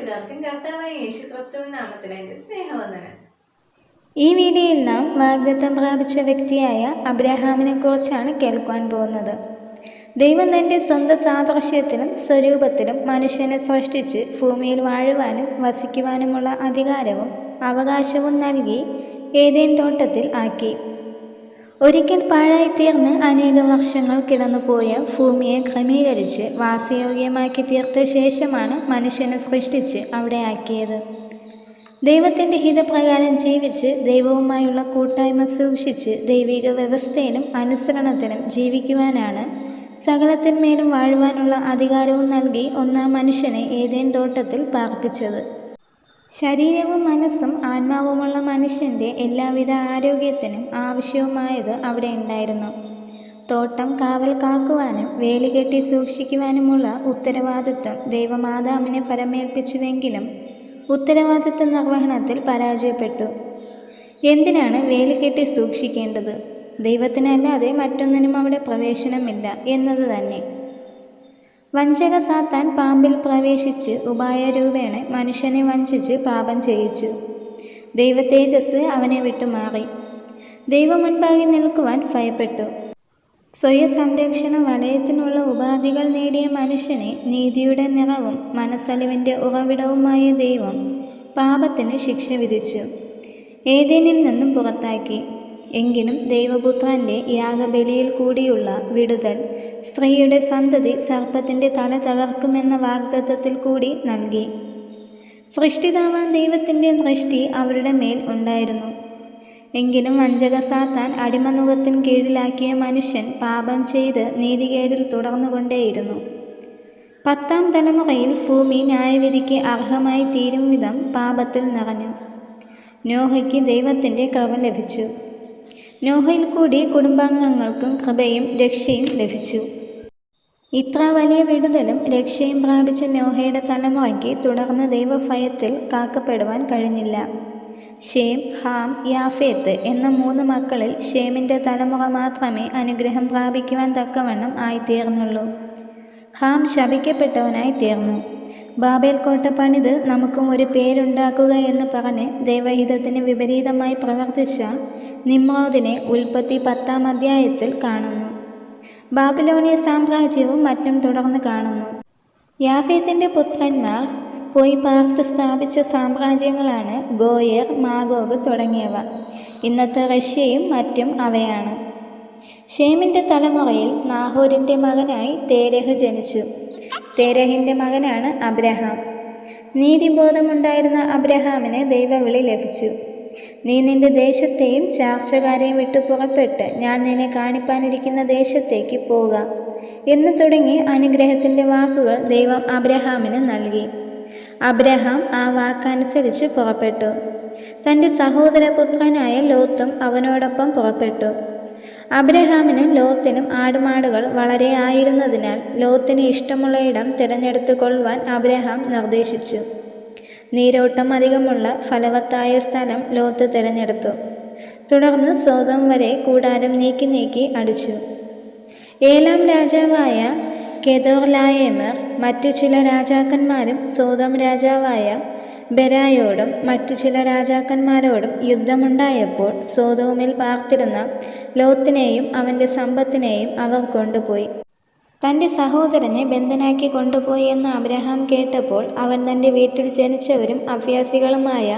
കൂട്ടുകാർക്കും കർത്താവായ യേശു ക്രിസ്തുവിൻ നാമത്തിൽ എൻ്റെ സ്നേഹവന്ദനം. ഈ വീഡിയോയിൽ നാം വാഗ്ദത്തം പ്രാപിച്ച വ്യക്തിയായ അബ്രഹാമിനെ കുറിച്ചാണ് കേൾക്കുവാൻ പോകുന്നത്. ദൈവം തൻ്റെ സ്വന്തം സാദൃശ്യത്തിലും സ്വരൂപത്തിലും മനുഷ്യനെ സൃഷ്ടിച്ച് ഭൂമിയിൽ വാഴുവാനും വസിക്കുവാനുമുള്ള അധികാരവും അവകാശവും നൽകി ഏദേൻ തോട്ടത്തിൽ ആക്കി. ഒരിക്കൽ പാഴായിത്തീർന്ന് അനേക വർഷങ്ങൾ കിടന്നുപോയ ഭൂമിയെ ക്രമീകരിച്ച് വാസയോഗ്യമാക്കി തീർത്ത ശേഷമാണ് മനുഷ്യനെ സൃഷ്ടിച്ച് അവിടെ ആക്കിയത്. ദൈവത്തിൻ്റെ ഹിതപ്രകാരം ജീവിച്ച് ദൈവവുമായുള്ള കൂട്ടായ്മ സൂക്ഷിച്ച് ദൈവിക വ്യവസ്ഥയിലും അനുസരണത്തിലും ജീവിക്കുവാനാണ് സകലത്തിന്മേലും വാഴുവാനുള്ള അധികാരവും നൽകി ഒന്നാം മനുഷ്യനെ ഏദേൻ തോട്ടത്തിൽ പാർപ്പിച്ചത്. ശരീരവും മനസ്സും ആത്മാവുമുള്ള മനുഷ്യൻ്റെ എല്ലാവിധ ആരോഗ്യത്തിനും ആവശ്യവുമായത് അവിടെ ഉണ്ടായിരുന്നു. തോട്ടം കാവൽ കാക്കുവാനും വേലികെട്ടി സൂക്ഷിക്കുവാനുമുള്ള ഉത്തരവാദിത്വം ദൈവം ആദാമിനെ ഫലമേൽപ്പിച്ചുവെങ്കിലും ഉത്തരവാദിത്വ നിർവഹണത്തിൽ പരാജയപ്പെട്ടു. എന്തിനാണ് വേലികെട്ടി സൂക്ഷിക്കേണ്ടത്? ദൈവത്തിനല്ലാതെ മറ്റൊന്നിനും അവിടെ പ്രവേശനമില്ല എന്നത് തന്നെ. വഞ്ചക സാത്താൻ പാമ്പിൽ പ്രവേശിച്ച് ഉപായരൂപേണ മനുഷ്യനെ വഞ്ചിച്ച് പാപം ചെയ്യിച്ചു. ദൈവതേജസ് അവനെ വിട്ടുമാറി. ദൈവം മുൻപാകെ നിൽക്കുവാൻ ഭയപ്പെട്ടു. സ്വയസംരക്ഷണ വലയത്തിനുള്ള ഉപാധികൾ നേടിയ മനുഷ്യനെ നീതിയുടെ നിറവും മനസ്സലിവിൻ്റെ ഉറവിടവുമായ ദൈവം പാപത്തിന് ശിക്ഷ വിധിച്ചു. ഏദേനിൽ നിന്നും പുറത്താക്കി. എങ്കിലും ദൈവപുത്രൻ്റെ യാഗബലിയിൽ കൂടിയുള്ള വിടുതൽ സ്ത്രീയുടെ സന്തതി സർപ്പത്തിൻ്റെ തല തകർക്കുമെന്ന വാഗ്ദത്തത്തിൽ കൂടി നൽകി. സൃഷ്ടിതാവാൻ ദൈവത്തിൻ്റെ ദൃഷ്ടി അവരുടെ മേൽ ഉണ്ടായിരുന്നു. എങ്കിലും വഞ്ചക സാത്താൻ അടിമനുഖത്തിന് കീഴിലാക്കിയ മനുഷ്യൻ പാപം ചെയ്ത് നീതികേടിൽ തുടർന്നുകൊണ്ടേയിരുന്നു. 10ാം തലമുറയിൽ ഭൂമി ന്യായവിധിക്ക് അർഹമായി തീരും വിധം പാപത്തിൽ നിറഞ്ഞു. നോഹയ്ക്ക് ദൈവത്തിൻ്റെ കൃപ ലഭിച്ചു. നോഹയിൽ കൂടി കുടുംബാംഗങ്ങൾക്കും കൃപയും രക്ഷയും ലഭിച്ചു. ഇത്ര വലിയ വിടുതലും രക്ഷയും പ്രാപിച്ച നോഹയുടെ തലമുറയ്ക്ക് തുടർന്ന് ദൈവഭയത്തിൽ കാക്കപ്പെടുവാൻ കഴിഞ്ഞില്ല. ഷേം, ഹാം, യാഫേത്ത് എന്ന 3 മക്കളിൽ ഷേമിൻ്റെ തലമുറ മാത്രമേ അനുഗ്രഹം പ്രാപിക്കുവാൻ തക്കവണ്ണം ആയിത്തീർന്നുള്ളൂ. ഹാം ശപിക്കപ്പെട്ടവനായി തീർന്നു. ബാബേൽ കോട്ട പണിത് നമുക്കും ഒരു പേരുണ്ടാക്കുക എന്ന് പറഞ്ഞ് ദൈവഹിതത്തിന് വിപരീതമായി പ്രവർത്തിച്ച നിമ്രോദിനെ ഉൽപ്പത്തി 10ാം അധ്യായത്തിൽ കാണുന്നു. ബാബിലോണിയ സാമ്രാജ്യവും മറ്റും തുടർന്ന് കാണുന്നു. യാഫേത്തിൻ്റെ പുത്രന്മാർ പോയി പാർത്ത് സ്ഥാപിച്ച സാമ്രാജ്യങ്ങളാണ് ഗോയർ, മാഗോഗ് തുടങ്ങിയവ. ഇന്നത്തെ റഷ്യയും മറ്റും അവയാണ്. ഷേമിൻ്റെ തലമുറയിൽ നാഹോരിൻ്റെ മകനായി തേരഹ് ജനിച്ചു. തേരഹിൻ്റെ മകനാണ് അബ്രഹാം. നീതിബോധമുണ്ടായിരുന്ന അബ്രഹാമിന് ദൈവവിളി ലഭിച്ചു. നീ നിന്റെ ദേശത്തെയും ചാർച്ചക്കാരെയും വിട്ടു പുറപ്പെട്ട് ഞാൻ നിന്നെ കാണിപ്പാനിരിക്കുന്ന ദേശത്തേക്ക് പോക എന്ന് തുടങ്ങി അനുഗ്രഹത്തിൻ്റെ വാക്കുകൾ ദൈവം അബ്രഹാമിന് നൽകി. അബ്രഹാം ആ വാക്കനുസരിച്ച് പുറപ്പെട്ടു. തൻ്റെ സഹോദരപുത്രനായ ലോത്തും അവനോടൊപ്പം പുറപ്പെട്ടു. അബ്രഹാമിനും ലോത്തിനും ആടുമാടുകൾ വളരെ ആയിരുന്നതിനാൽ ലോത്തിന് ഇഷ്ടമുള്ള ഇടം തിരഞ്ഞെടുത്തു കൊള്ളുവാൻ അബ്രഹാം നിർദ്ദേശിച്ചു. നീരോട്ടം അധികമുള്ള ഫലവത്തായ സ്ഥലം ലോത്ത് തിരഞ്ഞെടുത്തു. തുടർന്ന് സോദോം വരെ കൂടാരം നീക്കി അടിച്ചു. ഏലാം രാജാവായ കെദോർലായേമർ മറ്റു ചില രാജാക്കന്മാരും സോദോം രാജാവായ ബെരായോടും മറ്റു ചില രാജാക്കന്മാരോടും യുദ്ധമുണ്ടായപ്പോൾ സോദോമിൽ പാർത്തിരുന്ന ലോത്തിനെയും അവൻ്റെ സമ്പത്തിനെയും അവർ കൊണ്ടുപോയി. തൻ്റെ സഹോദരനെ ബന്ധനാക്കി കൊണ്ടുപോയി എന്ന് അബ്രഹാം കേട്ടപ്പോൾ അവൻ തൻ്റെ വീട്ടിൽ ജനിച്ചവരും അഭ്യാസികളുമായ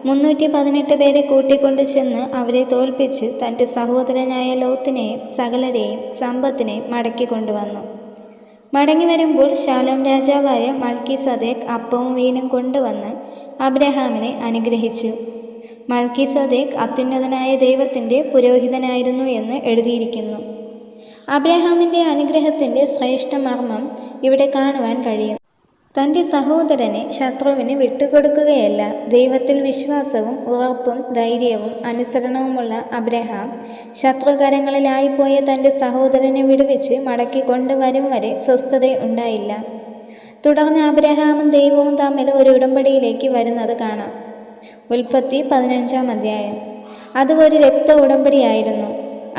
318 പേരെ കൂട്ടിക്കൊണ്ടു ചെന്ന് അവരെ തോൽപ്പിച്ച് തൻ്റെ സഹോദരനായ ലോത്തിനെയും സകലരെയും സമ്പത്തിനെയും മടക്കി കൊണ്ടുവന്നു. മടങ്ങി വരുമ്പോൾ ശാലോം രാജാവായ മൽക്കീസദേക്ക് അപ്പവും വീനും കൊണ്ടുവന്ന് അബ്രഹാമിനെ അനുഗ്രഹിച്ചു. മൽക്കീസദേക്ക് അത്യുന്നതനായ ദൈവത്തിൻ്റെ പുരോഹിതനായിരുന്നു എന്ന് എഴുതിയിരിക്കുന്നു. അബ്രഹാമിൻ്റെ അനുഗ്രഹത്തിൻ്റെ ശ്രേഷ്ഠ മർമ്മം ഇവിടെ കാണുവാൻ കഴിയും. തൻ്റെ സഹോദരനെ ശത്രുവിന് വിട്ടുകൊടുക്കുകയല്ല. ദൈവത്തിൽ വിശ്വാസവും ഉറപ്പും ധൈര്യവും അനുസരണവുമുള്ള അബ്രഹാം ശത്രുകരങ്ങളിലായിപ്പോയ തൻ്റെ സഹോദരനെ വിടുവിച്ച് മടക്കി കൊണ്ടുവരും വരെ സ്വസ്ഥത ഉണ്ടായില്ല. തുടർന്ന് അബ്രഹാമും ദൈവവും തമ്മിൽ ഒരു ഉടമ്പടിയിലേക്ക് വരുന്നത് കാണാം. ഉൽപ്പത്തി 15ാം അധ്യായം. അത് ഒരു രക്ത ഉടമ്പടിയായിരുന്നു.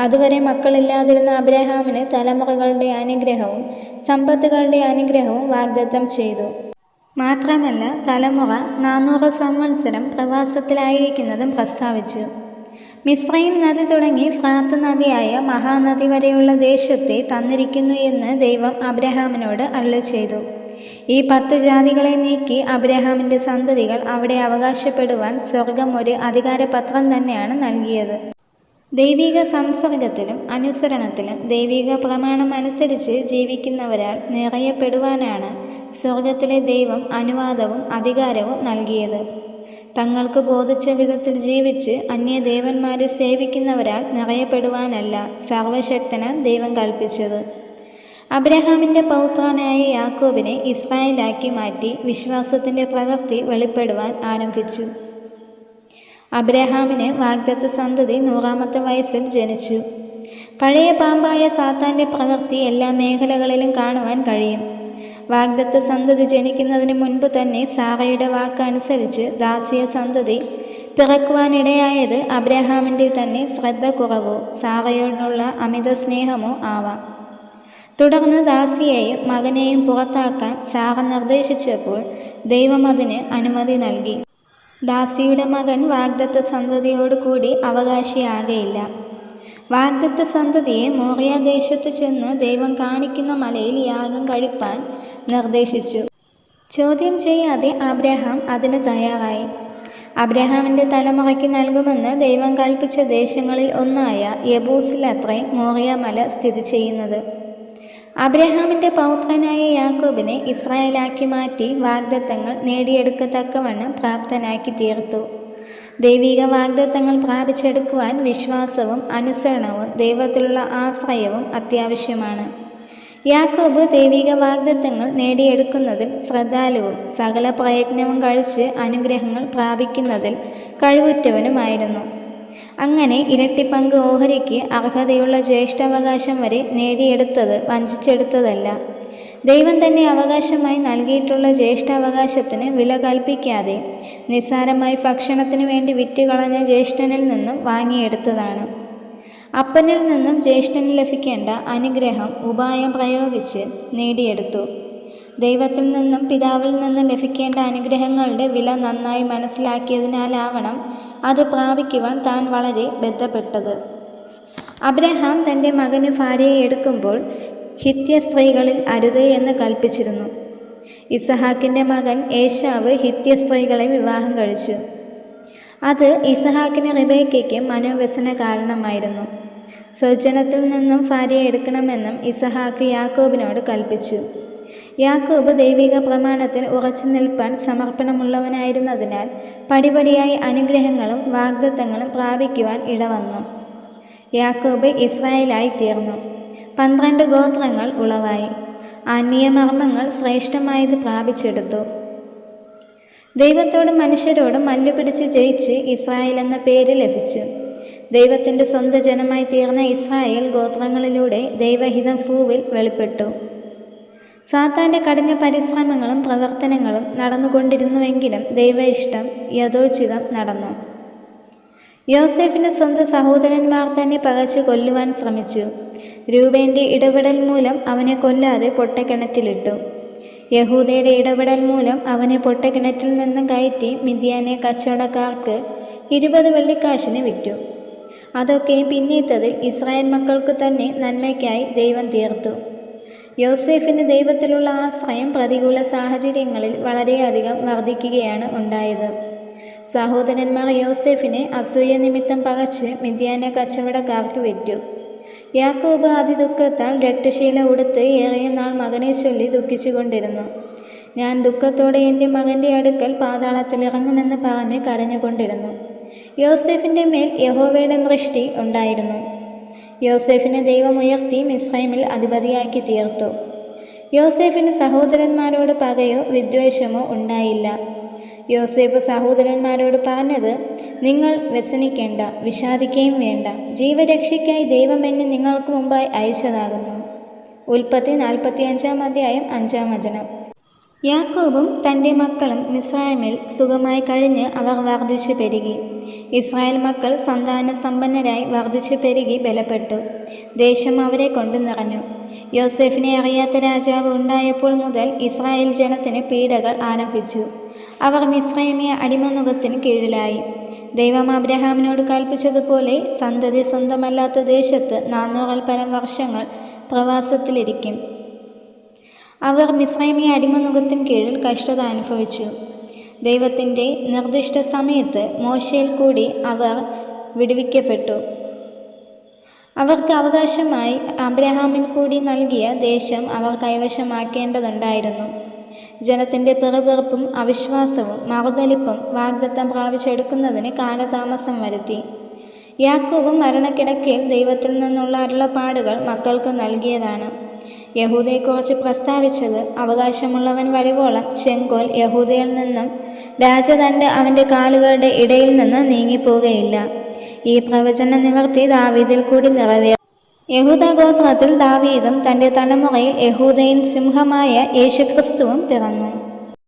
അതുവരെ മക്കളില്ലാതിരുന്ന അബ്രഹാമിന് തലമുറകളുടെ അനുഗ്രഹവും സമ്പത്തുകളുടെ അനുഗ്രഹവും വാഗ്ദത്തം ചെയ്തു. മാത്രമല്ല തലമുറ 400 സംവത്സരം പ്രവാസത്തിലായിരിക്കുന്നതും പ്രസ്താവിച്ചു. മിസ്രയീം നദി തുടങ്ങി ഫ്രാത്ത് നദിയായ മഹാനദി വരെയുള്ള ദേശത്തെ തന്നിരിക്കുന്നു എന്ന് ദൈവം അബ്രഹാമിനോട് അരുളിച്ചെയ്തു. ഈ 10 ജാതികളെ നീക്കി അബ്രഹാമിൻ്റെ സന്തതികൾ അവിടെ അവകാശപ്പെടുവാൻ സ്വർഗം ഒരു അധികാരപത്രം തന്നെയാണ് നൽകിയത്. ദൈവിക സംസർഗത്തിലും അനുസരണത്തിലും ദൈവിക പ്രമാണം അനുസരിച്ച് ജീവിക്കുന്നവരാൽ നിറയപ്പെടുവാനാണ് സ്വർഗത്തിലെ ദൈവം അനുവാദവും അധികാരവും നൽകിയത്. തങ്ങൾക്ക് ബോധിച്ച വിധത്തിൽ ജീവിച്ച് അന്യദേവന്മാരെ സേവിക്കുന്നവരാൽ നിറയപ്പെടുവാനല്ല സർവശക്തനാം ദൈവം കൽപ്പിച്ചത്. അബ്രഹാമിൻ്റെ പൗത്രനായ യാക്കോബിനെ ഇസ്രായേലാക്കി മാറ്റി വിശ്വാസത്തിൻ്റെ പ്രവൃത്തി വെളിപ്പെടുവാൻ ആരംഭിച്ചു. അബ്രഹാമിന് വാഗ്ദത്ത സന്തതി 100-ാമത്തെ വയസ്സിൽ ജനിച്ചു. പഴയ പാമ്പായ സാത്താൻ്റെ പ്രവൃത്തി എല്ലാ മേഖലകളിലും കാണുവാൻ കഴിയും. വാഗ്ദത്ത സന്തതി ജനിക്കുന്നതിന് മുൻപ് തന്നെ സാറയുടെ വാക്കനുസരിച്ച് ദാസിയ സന്തതി പിറക്കുവാനിടയായത് അബ്രഹാമിൻ്റെ തന്നെ ശ്രദ്ധ കുറവോ സാറയോടുള്ള അമിത സ്നേഹമോ ആവാം. തുടർന്ന് ദാസിയെയും മകനെയും പുറത്താക്കാൻ സാറ നിർദ്ദേശിച്ചപ്പോൾ ദൈവം അതിന് അനുമതി നൽകി. ദാസിയുടെ മകൻ വാഗ്ദത്ത സന്തതിയോടുകൂടി അവകാശിയാകയില്ല. വാഗ്ദത്ത സന്തതിയെ മോറിയ ദേശത്ത് ചെന്ന് ദൈവം കാണിക്കുന്ന മലയിൽ യാഗം കഴിപ്പാൻ നിർദ്ദേശിച്ചു. ചോദ്യം ചെയ്യാതെ അബ്രഹാം അതിന് തയ്യാറായി. അബ്രഹാമിൻ്റെ തലമുറയ്ക്ക് നൽകുമെന്ന് ദൈവം കൽപ്പിച്ച ദേശങ്ങളിൽ ഒന്നായ യെബൂസിലത്രേ മോറിയ മല സ്ഥിതി ചെയ്യുന്നത്. അബ്രഹാമിൻ്റെ പൗത്രനായ യാക്കോബിനെ ഇസ്രായേലാക്കി മാറ്റി വാഗ്ദത്തങ്ങൾ നേടിയെടുക്കത്തക്കവണ്ണം പ്രാപ്തനാക്കി തീർത്തു. ദൈവിക വാഗ്ദത്തങ്ങൾ പ്രാപിച്ചെടുക്കുവാൻ വിശ്വാസവും അനുസരണവും ദൈവത്തിലുള്ള ആശ്രയവും അത്യാവശ്യമാണ്. യാക്കോബ് ദൈവിക വാഗ്ദത്തങ്ങൾ നേടിയെടുക്കുന്നതിൽ ശ്രദ്ധാലുവും സകല പ്രയത്നവും കഴിച്ച് അനുഗ്രഹങ്ങൾ പ്രാപിക്കുന്നതിൽ കഴിവുറ്റവനുമായിരുന്നു. അങ്ങനെ ഇരട്ടിപ്പങ്ക് ഓഹരിക്ക് അർഹതയുള്ള ജ്യേഷ്ഠാവകാശം വരെ നേടിയെടുത്തത് വഞ്ചിച്ചെടുത്തതല്ല. ദൈവം തന്നെ അവകാശമായി നൽകിയിട്ടുള്ള ജ്യേഷ്ഠാവകാശത്തിന് വില കൽപ്പിക്കാതെ നിസ്സാരമായി ഭക്ഷണത്തിനു വേണ്ടി വിറ്റുകളഞ്ഞ ജ്യേഷ്ഠനിൽ നിന്നും വാങ്ങിയെടുത്തതാണ്. അപ്പനിൽ നിന്നും ജ്യേഷ്ഠന് ലഭിക്കേണ്ട അനുഗ്രഹം ഉപായം പ്രയോഗിച്ച് നേടിയെടുത്തു. ദൈവത്തിൽ നിന്നും പിതാവിൽ നിന്നും ലഭിക്കേണ്ട അനുഗ്രഹങ്ങളുടെ വില നന്നായി മനസ്സിലാക്കിയതിനാലാവണം അത് പ്രാപിക്കുവാൻ താൻ വളരെ ബന്ധപ്പെട്ടത്. അബ്രഹാം തൻ്റെ മകന് ഭാര്യയെ എടുക്കുമ്പോൾ ഹിത്യ സ്ത്രീകളിൽ അരുത് എന്ന് കൽപ്പിച്ചിരുന്നു. ഇസഹാക്കിൻ്റെ മകൻ ഏശാവ് ഹിത്യ സ്ത്രീകളെ വിവാഹം കഴിച്ചു. അത് ഇസഹാക്കിന് റിബേക്കയ്ക്ക് മനോവ്യസന കാരണമായിരുന്നു. സ്വജനത്തിൽ നിന്നും ഭാര്യയെ എടുക്കണമെന്നും ഇസഹാക്ക് യാക്കോബിനോട് കൽപ്പിച്ചു. യാക്കോബ് ദൈവിക പ്രമാണത്തിൽ ഉറച്ചു നിൽപ്പാൻ സമർപ്പണമുള്ളവനായിരുന്നതിനാൽ പടിപടിയായി അനുഗ്രഹങ്ങളും വാഗ്ദത്തങ്ങളും പ്രാപിക്കുവാൻ ഇടവന്നു. യാക്കോബ് ഇസ്രായേലായി തീർന്നു. 12 ഗോത്രങ്ങൾ ഉളവായി. ആത്മീയ മർമ്മങ്ങൾ ശ്രേഷ്ഠമായത് പ്രാപിച്ചെടുത്തു. ദൈവത്തോടും മനുഷ്യരോടും മല്ലുപിടിച്ച് ജയിച്ച് ഇസ്രായേൽ എന്ന പേര് ലഭിച്ചു. ദൈവത്തിൻ്റെ സ്വന്തം ജനമായി തീർന്ന ഇസ്രായേൽ ഗോത്രങ്ങളിലൂടെ ദൈവഹിതം ഭൂവിൽ വെളിപ്പെട്ടു. സാത്താൻ്റെ കഠിന പരിശ്രമങ്ങളും പ്രവർത്തനങ്ങളും നടന്നുകൊണ്ടിരുന്നുവെങ്കിലും ദൈവ ഇഷ്ടം യഥോചിതം നടന്നു. യോസേഫിൻ്റെ സ്വന്തം സഹോദരന്മാർ തന്നെ പകച്ചു കൊല്ലുവാൻ ശ്രമിച്ചു. രൂബേൻ്റെ ഇടപെടൽ മൂലം അവനെ കൊല്ലാതെ പൊട്ടക്കിണറ്റിലിട്ടു. യഹൂദയുടെ ഇടപെടൽ മൂലം അവനെ പൊട്ടക്കിണറ്റിൽ നിന്നും കയറ്റി മിദ്യാനെ കച്ചവടക്കാർക്ക് 20 വെള്ളിക്കാശിന് വിറ്റു. അതൊക്കെ പിന്നീത്തതിൽ ഇസ്രായേൽ മക്കൾക്ക് തന്നെ നന്മയ്ക്കായി ദൈവം തീർത്തു. യോസേഫിന് ദൈവത്തിലുള്ള ആശ്രയം പ്രതികൂല സാഹചര്യങ്ങളിൽ വളരെയധികം വർദ്ധിക്കുകയാണ് ഉണ്ടായത്. സഹോദരന്മാർ യോസേഫിനെ അസൂയ നിമിത്തം പകച്ച് മിദ്യാന കച്ചവടക്കാർക്ക് വിറ്റു. യാക്കോബ് അതിദുഃഖത്താൽ രട്ടുശീല ഉടുത്ത് ഏറിയ നാൾ മകനെ ചൊല്ലി ദുഃഖിച്ചുകൊണ്ടിരുന്നു. ഞാൻ ദുഃഖത്തോടെ എൻ്റെ മകൻ്റെ അടുക്കൽ പാതാളത്തിലിറങ്ങുമെന്ന് പറഞ്ഞ് കരഞ്ഞുകൊണ്ടിരുന്നു. യോസേഫിൻ്റെ മേൽ യഹോവയുടെ ദൃഷ്ടി ഉണ്ടായിരുന്നു. യോസേഫിനെ ദൈവം ഉയർത്തി മിസ്രൈമിൽ അധിപതിയാക്കി തീർത്തു. യോസേഫിന് സഹോദരന്മാരോട് പകയോ വിദ്വേഷമോ ഉണ്ടായില്ല. യോസേഫ് സഹോദരന്മാരോട് പറഞ്ഞത്, നിങ്ങൾ വ്യസനിക്കേണ്ട, വിഷാദിക്കുകയും വേണ്ട. ജീവരക്ഷയ്ക്കായി ദൈവം എന്നെ നിങ്ങൾക്ക് മുമ്പായി അയച്ചതാകുന്നു. ഉൽപ്പത്തി 45-ാം അധ്യായം 5-ാം വചനം. യാക്കോബും തൻ്റെ മക്കളും മിസ്രൈമിൽ സുഖമായി കഴിഞ്ഞ് അവർ വർദ്ധിച്ചു പെരുകി. ഇസ്രായേൽ മക്കൾ സന്താന സമ്പന്നരായി വർദ്ധിച്ചു പെരുകി ബലപ്പെട്ടു. ദേശം അവരെ കൊണ്ട് നിറഞ്ഞു. യോസേഫിനെ അറിയാത്ത രാജാവ് ഉണ്ടായപ്പോൾ മുതൽ ഇസ്രായേൽ ജനത്തിന് പീഡകൾ ആരംഭിച്ചു. അവർ മിസ്രൈമ്യ അടിമനുഖത്തിന് കീഴിലായി. ദൈവം അബ്രഹാമിനോട് കൽപ്പിച്ചതുപോലെ സന്തതി സ്വന്തമല്ലാത്ത ദേശത്ത് 400 പരം വർഷങ്ങൾ പ്രവാസത്തിലിരിക്കും. അവർ മിസ്രൈമ്യ അടിമനുഖത്തിന് കീഴിൽ കഷ്ടത അനുഭവിച്ചു. ദൈവത്തിൻ്റെ നിർദ്ദിഷ്ട സമയത്ത് മോശയിൽ കൂടി അവർ വിടുവിക്കപ്പെട്ടു. അവർക്ക് അവകാശമായി അബ്രഹാമിൽ കൂടി നൽകിയ ദേശം അവർ കൈവശമാക്കേണ്ടതുണ്ടായിരുന്നു. ജനത്തിൻ്റെ പിറുപിറുപ്പും അവിശ്വാസവും മറുതലിപ്പും വാഗ്ദത്തം പ്രാപിച്ചെടുക്കുന്നതിന് കാലതാമസം വരുത്തി. യാക്കോബ് മരണക്കിടക്കയിൽ ദൈവത്തിൽ നിന്നുള്ള അരുളപ്പാടുകൾ മക്കൾക്ക് നൽകിയതാണ്. യഹൂദയെക്കുറിച്ച് പ്രസ്താവിച്ചത്, അവകാശമുള്ളവൻ വരുവോളം ചെങ്കോൽ യഹൂദയിൽ നിന്നും രാജദണ്ഡ് അവൻ്റെ കാലുകളുടെ ഇടയിൽ നിന്ന് നീങ്ങിപ്പോകുകയില്ല. ഈ പ്രവചന നിവർത്തി ദാവീദിൽ കൂടി നിറവേറി. യഹൂദ ഗോത്രത്തിൽ ദാവീദും തൻ്റെ തലമുറയിൽ യഹൂദയിൻ സിംഹമായ യേശുക്രിസ്തുവും പിറന്നു.